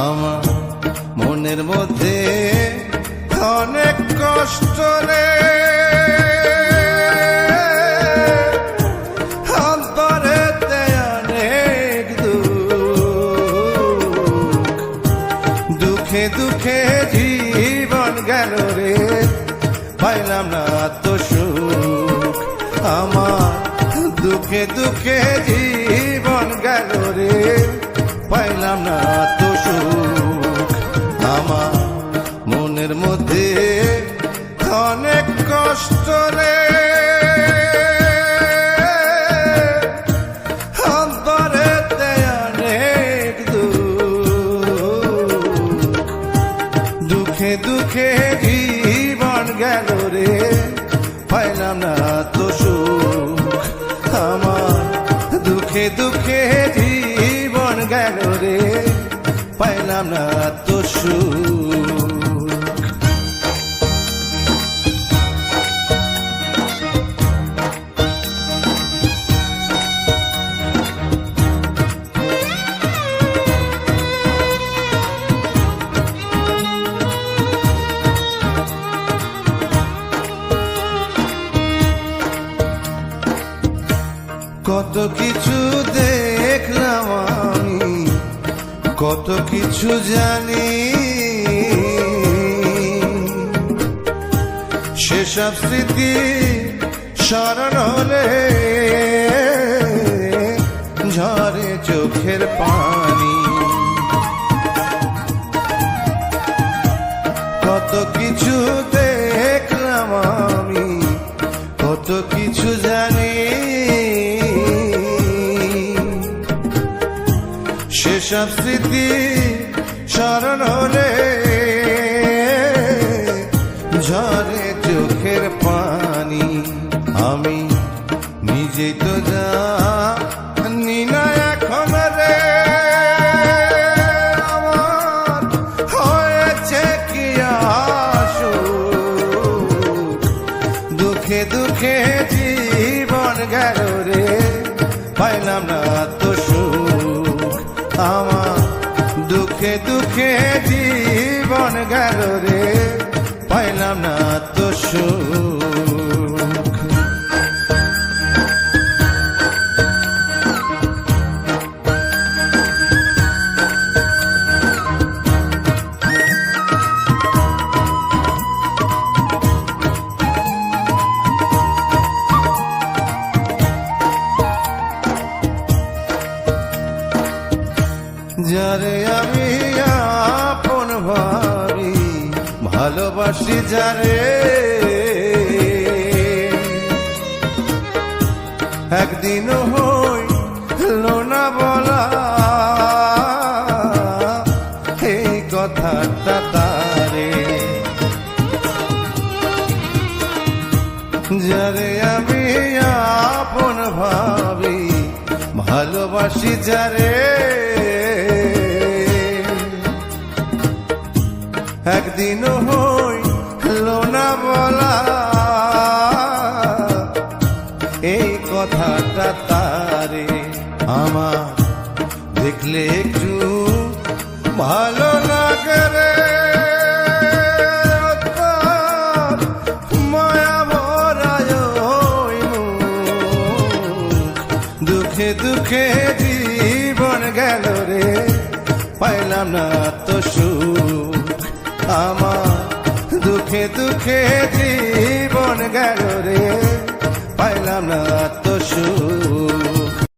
আমার মনের মধ্যে অনেক কষ্ট রে, অন্তরেতে অনেক দুঃখে দুঃখে জীবন গেল রে, পাইলাম না তো সুখ। আমার দুঃখে দুঃখে জীবন গেল রে, পাইলাম না তো সুখ। আমার মনের মধ্যে অনেক কষ্ট রে, অন্তরেতে অনেক দুঃখে দুঃখে জীবন গেল রে, পাইলাম না তো সুখ। আমার দুঃখে দুঃখে জীবন গেল রে, পাইলাম না তো সুখ। কত কিছু দেখলাম আমি, কত কিছু জানি, সেসব স্মৃতি স্মরণ হলে ঝরে চোখের পানি। কত কিছু দেখলাম আমি, কত কিছু জানি, সেসব স্মৃতি স্মরণ হলে ঝরে চোখের পানি। আমি নিজেই তো জানি না এখন রে, আমার হয়েছে কি আসুক। দুঃখে দুঃখে জীবন গেল রে, পাইলাম না তো সুখ। আমার দুঃখে দুঃখে জীবন গেল রে, পাইলাম না তো সুখ। যারে আমি আপন ভাবি, ভালোবাসি যারে, একদিনও হইল না বলা এই কথাটা তারে। যারে আমি আপন ভাবি, ভালোবাসি যারে, একদিনও হইল না বলা এই কথাটা তারে। আমার দেখলে একটু ভালো লাগে রে, মায়া ভরায় দুঃখে দুঃখে জীবন গেল রে, পাইলাম না তো সুখ। আমার দুঃখে দুঃখে জীবন গেল রে,